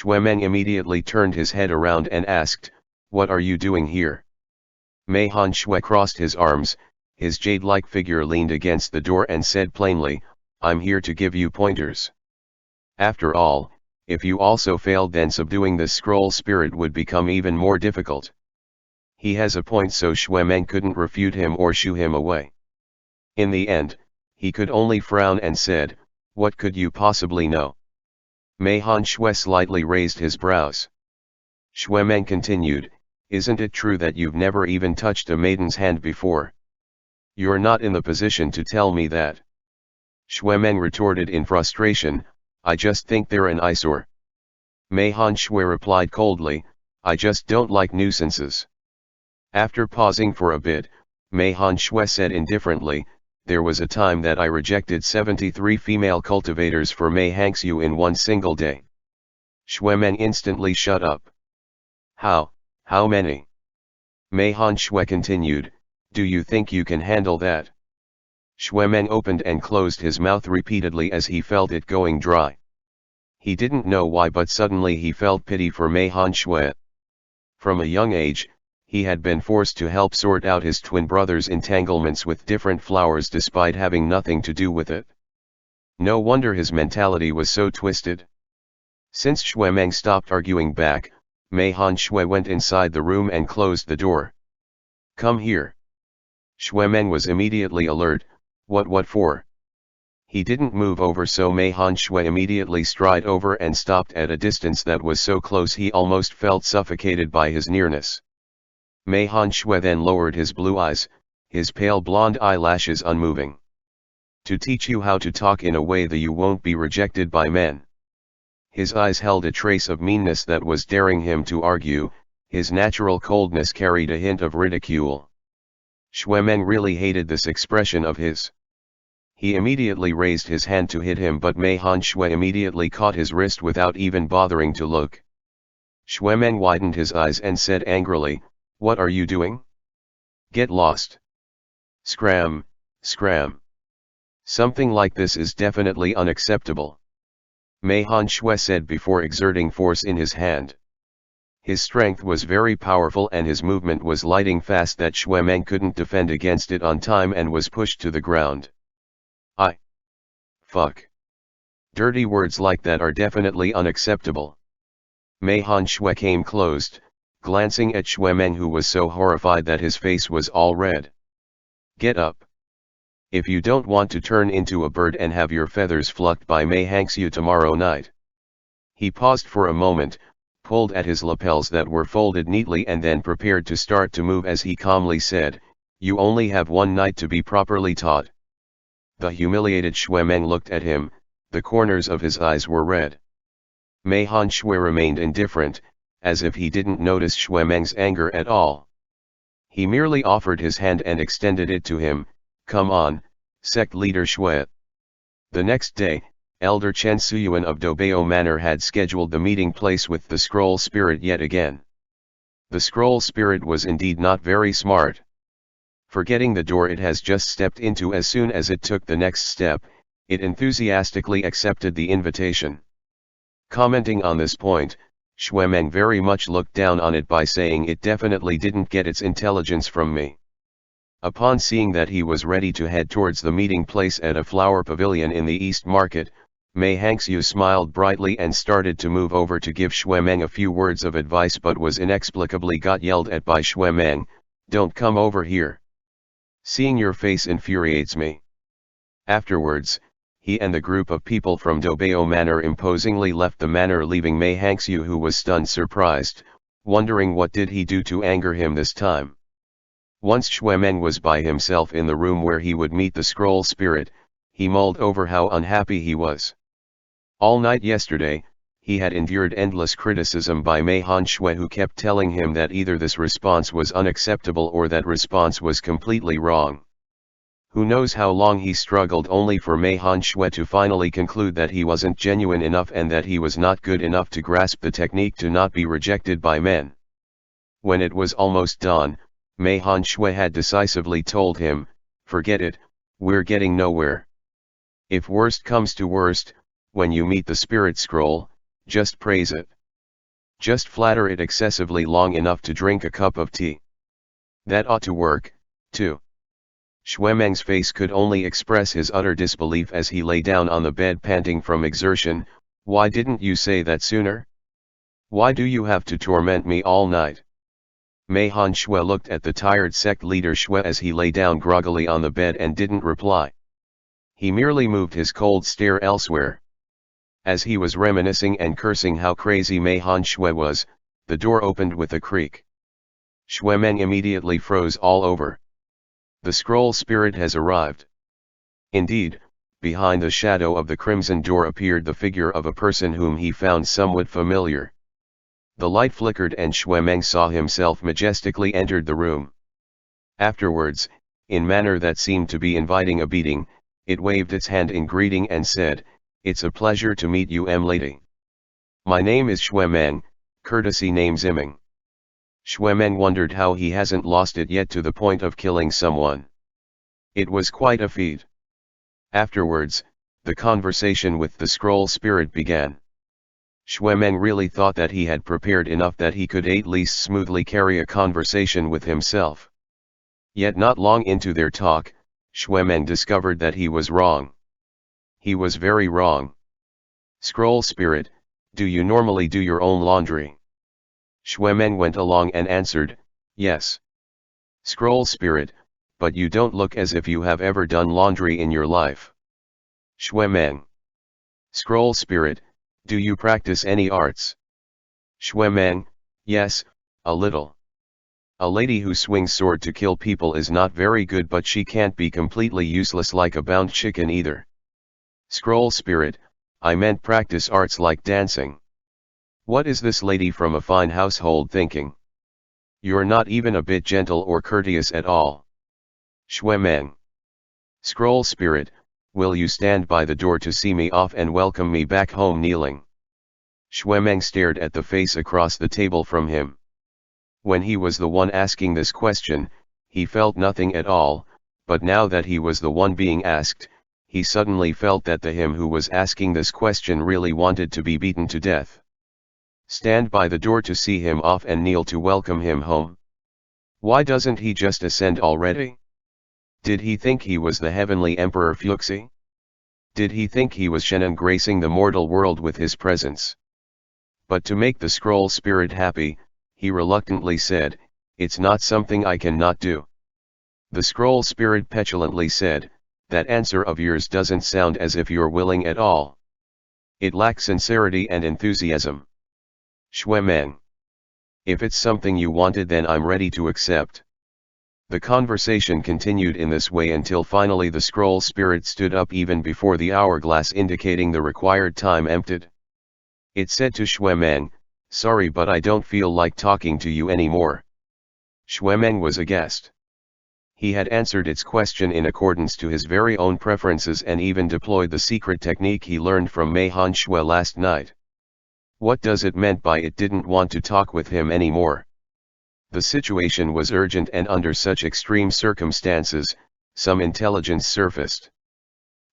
Meng immediately turned his head around and asked, "What are you doing here?" Mei Shui crossed his arms, his jade-like figure leaned against the door and said plainly, "I'm here to give you pointers. After all, if you also failed, then subduing this scroll spirit would become even more difficult." He has a point, so Meng couldn't refute him or shoo him away. In the end, he could only frown and said, "What could you possibly know?" Mei Shui slightly raised his brows. Meng continued, "Isn't it true that you've never even touched a maiden's hand before? You're not in the position to tell me that." Meng retorted in frustration, "I just think they're an eyesore." Mei Shui replied coldly, "I just don't like nuisances." After pausing for a bit, Mei Shui said indifferently, "There was a time that I rejected 73 female cultivators for Mei Hangxiu in one single day." Meng instantly shut up. How many?" Mei Shui continued, "Do you think you can handle that?" Meng opened and closed his mouth repeatedly as he felt it going dry. He didn't know why, but suddenly he felt pity for Mei Shui. From a young age, he had been forced to help sort out his twin brother's entanglements with different flowers despite having nothing to do with it. No wonder his mentality was so twisted. Since Meng stopped arguing back, Mei Shui went inside the room and closed the door. "Come here." Meng was immediately alert. What for?" He didn't move over, so Mei Shui immediately stride over and stopped at a distance that was so close he almost felt suffocated by his nearness. Mei Shui then lowered his blue eyes, his pale blonde eyelashes unmoving. "To teach you how to talk in a way that you won't be rejected by men." His eyes held a trace of meanness that was daring him to argue, his natural coldness carried a hint of ridicule. Meng really hated this expression of his. He immediately raised his hand to hit him, but Mei Shui immediately caught his wrist without even bothering to look. Meng widened his eyes and said angrily, "What are you doing? Get lost." Scram, scram. "Something like this is definitely unacceptable," Mei Shui said before exerting force in his hand. His strength was very powerful and his movement was lightning fast that Meng couldn't defend against it on time and was pushed to the ground. Fuck. Dirty words like that are definitely unacceptable. Mei Shui came close, glancing at Meng, who was so horrified that his face was all red. "Get up. If you don't want to turn into a bird and have your feathers plucked by Mei Hangxiu tomorrow night." He paused for a moment, pulled at his lapels that were folded neatly and then prepared to start to move as he calmly said, "You only have one night to be properly taught." The humiliated Meng looked at him, the corners of his eyes were red. Mei Shui remained indifferent, as if he didn't notice Meng's anger at all. He merely offered his hand and extended it to him. "Come on, sect leader Shui." The next day, Elder Chen Suyuan of Dobeo Manor had scheduled the meeting place with the scroll spirit yet again. The scroll spirit was indeed not very smart. Forgetting the door it has just stepped into, as soon as it took the next step, it enthusiastically accepted the invitation. Commenting on this point, Meng very much looked down on it by saying it definitely didn't get its intelligence from me. Upon seeing that he was ready to head towards the meeting place at a flower pavilion in the East Market, Mei Hangxiu smiled brightly and started to move over to give Meng a few words of advice, but was inexplicably got yelled at by Meng, "Don't come over here. Seeing your face infuriates me." Afterwards, he and the group of people from Dobeo Manor imposingly left the manor, leaving Mei Hangxiu, who was stunned surprised, wondering what did he do to anger him this time. Once Shue-meng was by himself in the room where he would meet the scroll spirit, he mulled over how unhappy he was. All night yesterday, he had endured endless criticism by Mei Han-shui, who kept telling him that either this response was unacceptable or that response was completely wrong. Who knows how long he struggled only for Mei Han-shui to finally conclude that he wasn't genuine enough and that he was not good enough to grasp the technique to not be rejected by men. When it was almost dawn, Mei Han-shui had decisively told him, "Forget it, we're getting nowhere. If worst comes to worst, when you meet the spirit scroll, just praise it. Just flatter it excessively long enough to drink a cup of tea. That ought to work, too." Shue-meng's face could only express his utter disbelief as he lay down on the bed panting from exertion. "Why didn't you say that sooner? Why do you have to torment me all night?" Mei Han-shui looked at the tired sect leader Shui as he lay down groggily on the bed and didn't reply. He merely moved his cold stare elsewhere. As he was reminiscing and cursing how crazy Mei Han-shui was, the door opened with a creak. Shue-meng immediately froze all over. The scroll spirit has arrived. Indeed, behind the shadow of the crimson door appeared the figure of a person whom he found somewhat familiar. The light flickered and Shue-meng saw himself majestically entered the room. Afterwards, in manner that seemed to be inviting a beating, it waved its hand in greeting and said, "It's a pleasure to meet you, lady. My name is Shue-meng, courtesy name Ziming." Shue-meng wondered how he hasn't lost it yet to the point of killing someone. It was quite a feat. Afterwards, the conversation with the scroll spirit began. Shue-meng really thought that he had prepared enough that he could at least smoothly carry a conversation with himself. Yet not long into their talk, Shue-meng discovered that he was wrong. He was very wrong. "Scroll spirit, do you normally do your own laundry?" Shue-meng went along and answered, "Yes." "Scroll spirit, but you don't look as if you have ever done laundry in your life." Shue-meng. "Scroll spirit, do you practice any arts?" Shue-meng, "Yes, a little. A lady who swings sword to kill people is not very good, but she can't be completely useless like a bound chicken either." Scroll spirit, "I meant practice arts like dancing. What is this lady from a fine household thinking? You're not even a bit gentle or courteous at all." Shue-meng. "Scroll spirit, will you stand by the door to see me off and welcome me back home kneeling?" Shue-meng stared at the face across the table from him. When he was the one asking this question, he felt nothing at all, but now that he was the one being asked, he suddenly felt that the him who was asking this question really wanted to be beaten to death. Stand by the door to see him off and kneel to welcome him home? Why doesn't he just ascend already? Did he think he was the heavenly Emperor Fuxi? Did he think he was Sheneng gracing the mortal world with his presence? But to make the scroll spirit happy, he reluctantly said, "It's not something I cannot do." The scroll spirit petulantly said, "That answer of yours doesn't sound as if you're willing at all. It lacks sincerity and enthusiasm." Shue-meng. "If it's something you wanted, then I'm ready to accept." The conversation continued in this way until finally the scroll spirit stood up even before the hourglass indicating the required time emptied. It said to Shue-meng, "Sorry, but I don't feel like talking to you anymore." Shue-meng was aghast. He had answered its question in accordance to his very own preferences and even deployed the secret technique he learned from Mei Han-shui last night. What does it meant by it didn't want to talk with him anymore? The situation was urgent, and under such extreme circumstances, some intelligence surfaced.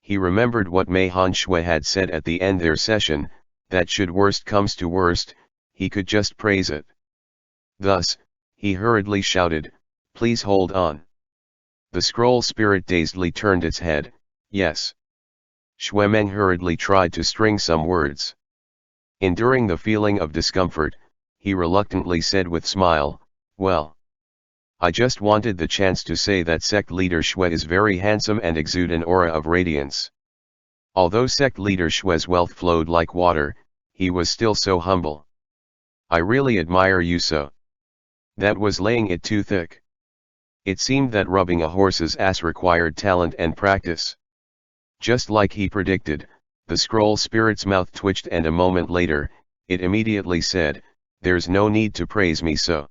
He remembered what Mei Han-shui had said at the end of their session, that should worst comes to worst, he could just praise it. Thus, he hurriedly shouted, "Please hold on." The scroll spirit dazedly turned its head, "Yes." Shue-meng hurriedly tried to string some words. Enduring the feeling of discomfort, he reluctantly said with smile, "Well, I just wanted the chance to say that sect leader Shui is very handsome and exude an aura of radiance." Although sect leader Shui's wealth flowed like water, he was still so humble. I really admire you so. That was laying it too thick. It seemed that rubbing a horse's ass required talent and practice. Just like he predicted, the scroll spirit's mouth twitched, and a moment later, it immediately said, "There's no need to praise me so.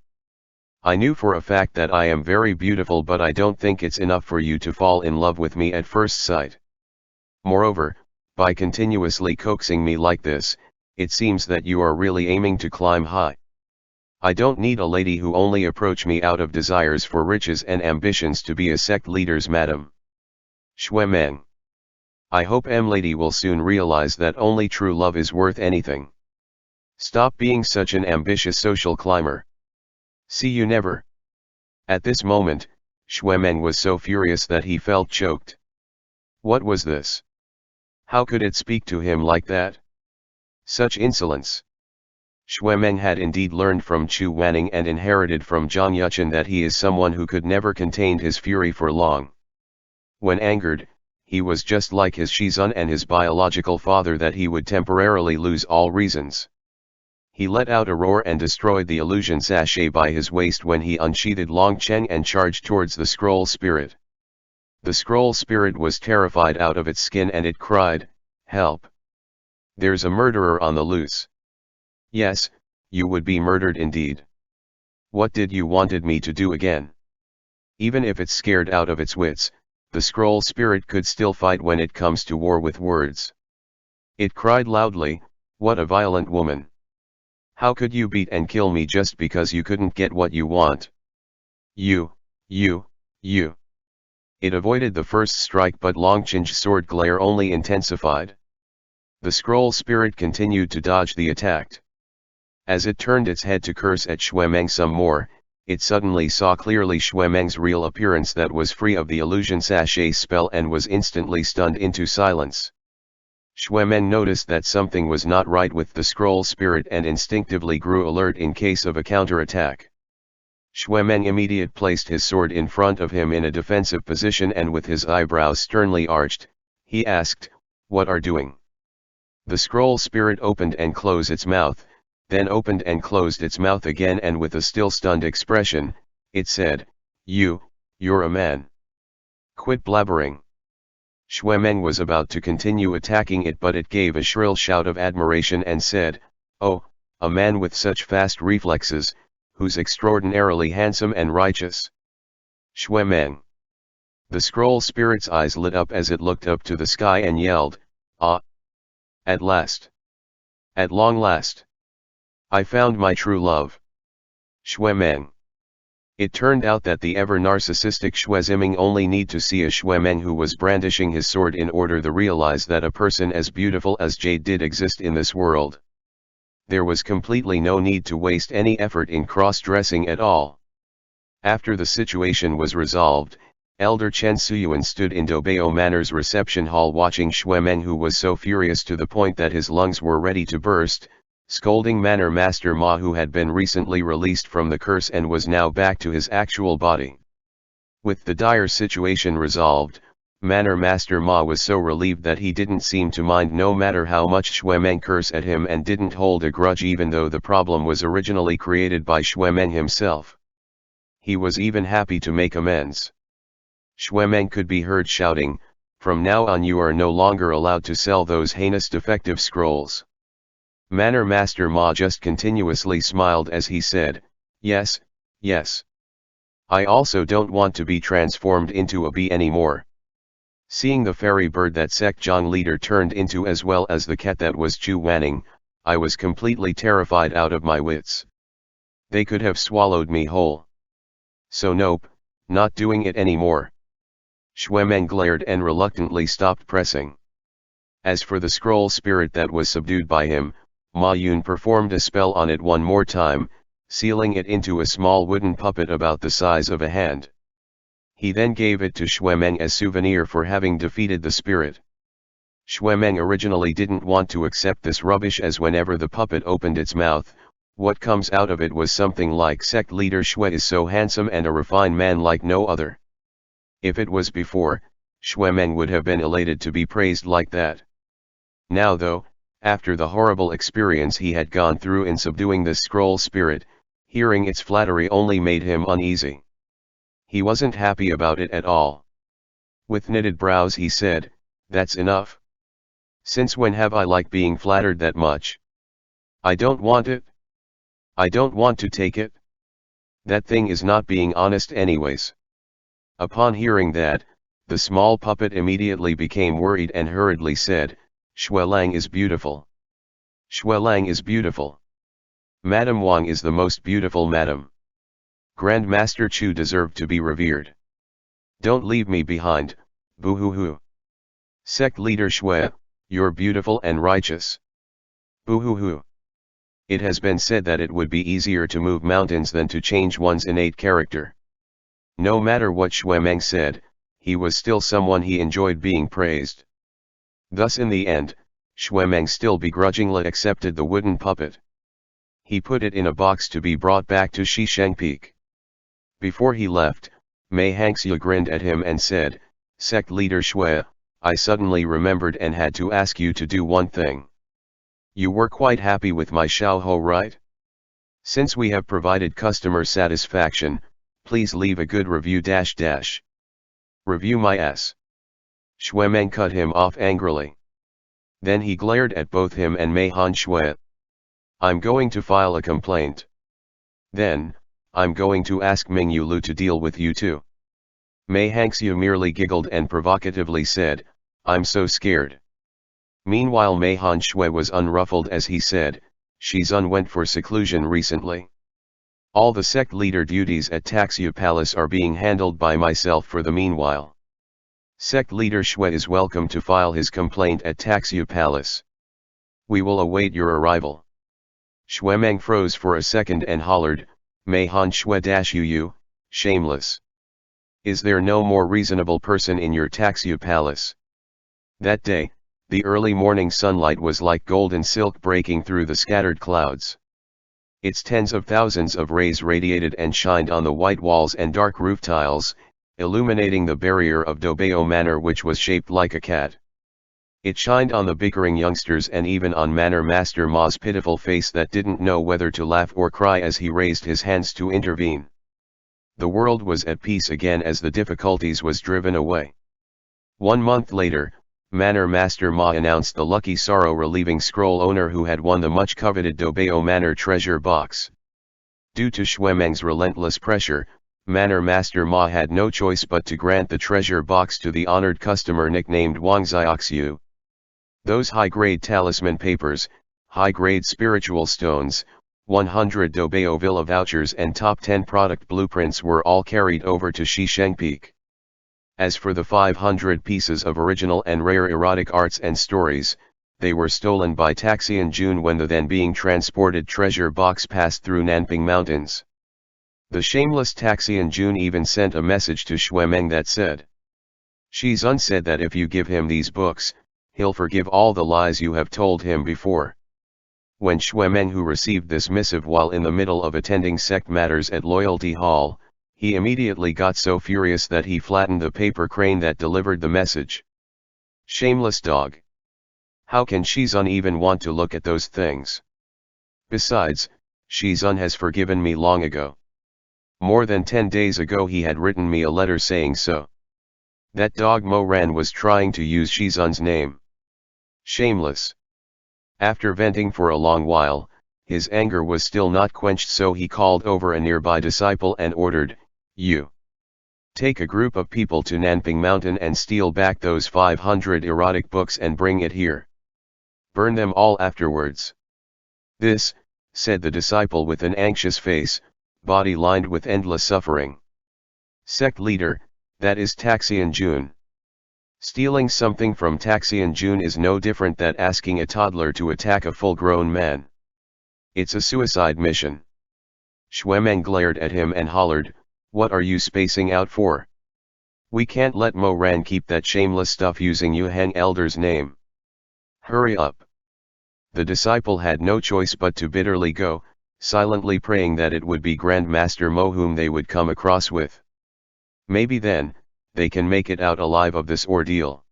I knew for a fact that I am very beautiful, but I don't think it's enough for you to fall in love with me at first sight. Moreover, by continuously coaxing me like this, it seems that you are really aiming to climb high. I don't need a lady who only approach me out of desires for riches and ambitions to be a sect leader's madam. MENG. I hope lady will soon realize that only true love is worth anything. Stop being such an ambitious social climber. See you never." At this moment, MENG was so furious that he felt choked. What was this? How could it speak to him like that? Such insolence! MENG had indeed learned from Chu Wanning and inherited from Zhang Yuchen that he is someone who could never contain his fury for long. When angered, he was just like his Shizun and his biological father, that he would temporarily lose all reasons. He let out a roar and destroyed the illusion sachet by his waist when he unsheathed Long Cheng and charged towards the scroll spirit. The scroll spirit was terrified out of its skin and it cried, "Help! There's a murderer on the loose." Yes, you would be murdered indeed. What did you wanted me to do again? Even if it's scared out of its wits, the scroll spirit could still fight when it comes to war with words. It cried loudly, "What a violent woman! How could you beat and kill me just because you couldn't get what you want? You. It avoided the first strike, but Long Cheng's sword glare only intensified. The scroll spirit continued to dodge the attack. As it turned its head to curse at MENG some more, it suddenly saw clearly MENG's real appearance that was free of the illusion sachet spell and was instantly stunned into silence. MENG noticed that something was not right with the scroll spirit and instinctively grew alert in case of a counterattack. MENG immediately placed his sword in front of him in a defensive position, and with his eyebrows sternly arched, he asked, "What are doing?" The scroll spirit opened and closed its mouth, then opened and closed its mouth again, and with a still stunned expression, it said, You're a man. Quit blabbering." MENG was about to continue attacking it, but it gave a shrill shout of admiration and said, "Oh, a man with such fast reflexes, who's extraordinarily handsome and righteous." MENG. The scroll spirit's eyes lit up as it looked up to the sky and yelled, "Ah! At last! At long last! I found my true love." MENG. It turned out that the ever-narcissistic Ziming only need to see a MENG who was brandishing his sword in order to realize that a person as beautiful as Jade did exist in this world. There was completely no need to waste any effort in cross-dressing at all. After the situation was resolved, Elder Chen Suyuan stood in Dobeo Manor's reception hall watching MENG, who was so furious to the point that his lungs were ready to burst, scolding Manor Master Ma, who had been recently released from the curse and was now back to his actual body. With the dire situation resolved, Manor Master Ma was so relieved that he didn't seem to mind no matter how much MENG cursed at him, and didn't hold a grudge even though the problem was originally created by MENG himself. He was even happy to make amends. MENG could be heard shouting, "From now on you are no longer allowed to sell those heinous defective scrolls." Manor Master Ma just continuously smiled as he said, yes. I also don't want to be transformed into a bee anymore." Seeing the fairy bird that Sect Zhang leader turned into, as well as the cat that was Chu Wanning, I was completely terrified out of my wits. They could have swallowed me whole. So nope, not doing it anymore. MENG glared and reluctantly stopped pressing. As for the scroll spirit that was subdued by him, Ma Yun performed a spell on it one more time, sealing it into a small wooden puppet about the size of a hand. He then gave it to MENG as souvenir for having defeated the spirit. MENG originally didn't want to accept this rubbish, as whenever the puppet opened its mouth, what comes out of it was something like, "Sect leader Shui is so handsome and a refined man like no other." If it was before, MENG would have been elated to be praised like that. Now though, After the horrible experience he had gone through in subduing this scroll spirit, hearing its flattery only made him uneasy. He wasn't happy about it at all. With knitted brows he said, "That's enough. Since when have I liked being flattered that much? I don't want it. I don't want to take it. That thing is not being honest anyways." Upon hearing that, the small puppet immediately became worried and hurriedly said, "Shuelang is beautiful. Shuelang is beautiful. Madame Wang is the most beautiful madam. Grandmaster Chu deserved to be revered. Don't leave me behind, boo-hoo-hoo. Sect leader Shui, you're beautiful and righteous. Boo-hoo-hoo. It has been said that it would be easier to move mountains than to change one's innate character." No matter what Shuemeng said, he was still someone he enjoyed being praised. Thus in the end, Shuemeng still begrudgingly accepted the wooden puppet. He put it in a box to be brought back to Shisheng Peak. Before he left, Mei Hangxue grinned at him and said, "Sect leader Shui, I suddenly remembered and had to ask you to do one thing. You were quite happy with my Xiaohou, right? Since we have provided customer satisfaction, please leave a good review -- Review my ass." Shuemeng cut him off angrily. Then he glared at both him and Mei Hangxue. "I'm going to file a complaint. Then, I'm going to ask Ming Yulu to deal with you too." Mei Hangxue merely giggled and provocatively said, "I'm so scared." Meanwhile Mei Hangxue was unruffled as he said, "Shizun went for seclusion recently. All the sect leader duties at Taxu Palace are being handled by myself for the meanwhile. Sect leader Shui is welcome to file his complaint at Taxu Palace. We will await your arrival." Shuemeng froze for a second and hollered, "Mei Hangxue-yu, shameless. Is there no more reasonable person in your Taxu Palace?" That day, the early morning sunlight was like golden silk breaking through the scattered clouds. Its tens of thousands of rays radiated and shined on the white walls and dark roof tiles, illuminating the barrier of Dobeo Manor, which was shaped like a cat. It shined on the bickering youngsters and even on Manor Master Ma's pitiful face that didn't know whether to laugh or cry as he raised his hands to intervene. The world was at peace again as the difficulties was driven away. 1 month later, Manor Master Ma announced the lucky sorrow-relieving scroll owner who had won the much-coveted Dobeo Manor treasure box. Due to Shuemeng's relentless pressure, Manor Master Ma had no choice but to grant the treasure box to the honored customer nicknamed Wang Xiaoxiu. Those high-grade talisman papers, high-grade spiritual stones, 100 Dobeo Villa vouchers and top 10 product blueprints were all carried over to Shisheng Peak. As for the 500 pieces of original and rare erotic arts and stories, they were stolen by Taxian Jun when the then being transported treasure box passed through Nanping Mountains. The shameless Taxian Jun even sent a message to Shuemeng that said, "Shizun said that if you give him these books, he'll forgive all the lies you have told him before." When Shuemeng, who received this missive while in the middle of attending sect matters at Loyalty Hall, he immediately got so furious that he flattened the paper crane that delivered the message. Shameless dog. How can Shizun even want to look at those things? Besides, Shizun has forgiven me long ago. More than 10 days ago he had written me a letter saying so. That dog Mo Ran was trying to use Shizun's name. Shameless. After venting for a long while, his anger was still not quenched, so he called over a nearby disciple and ordered, "You take a group of people to Nanping Mountain and steal back those 500 erotic books and bring it here. Burn them all afterwards." "This," said the disciple with an anxious face, body lined with endless suffering. "Sect leader, that is Taxian Jun. Stealing something from Taxian Jun is no different than asking a toddler to attack a full-grown man. It's a suicide mission." Shuemeng glared at him and hollered, "What are you spacing out for? We can't let Mo Ran keep that shameless stuff using Yu Heng Elder's name. Hurry up." The disciple had no choice but to bitterly go, silently praying that it would be Grandmaster Mo whom they would come across with. Maybe then, they can make it out alive of this ordeal.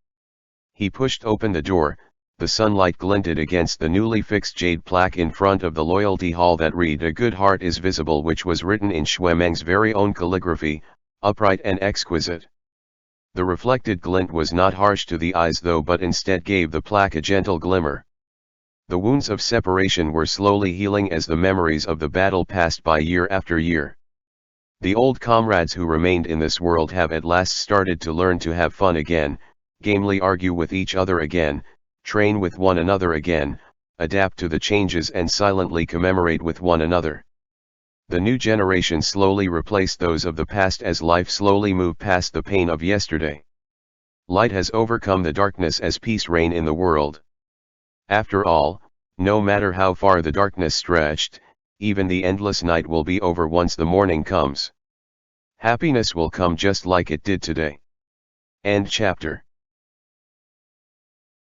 He pushed open the door, The sunlight glinted against the newly fixed jade plaque in front of the loyalty hall that read "A good heart is visible," which was written in Meng's very own calligraphy, upright and exquisite. The reflected glint was not harsh to the eyes though, but instead gave the plaque a gentle glimmer. The wounds of separation were slowly healing as the memories of the battle passed by year after year. The old comrades who remained in this world have at last started to learn to have fun again, gamely argue with each other again, train with one another again, adapt to the changes and silently commemorate with one another. The new generation slowly replaced those of the past as life slowly moved past the pain of yesterday. Light has overcome the darkness as peace reign in the world. After all, no matter how far the darkness stretched, even the endless night will be over once the morning comes. Happiness will come just like it did today. End chapter.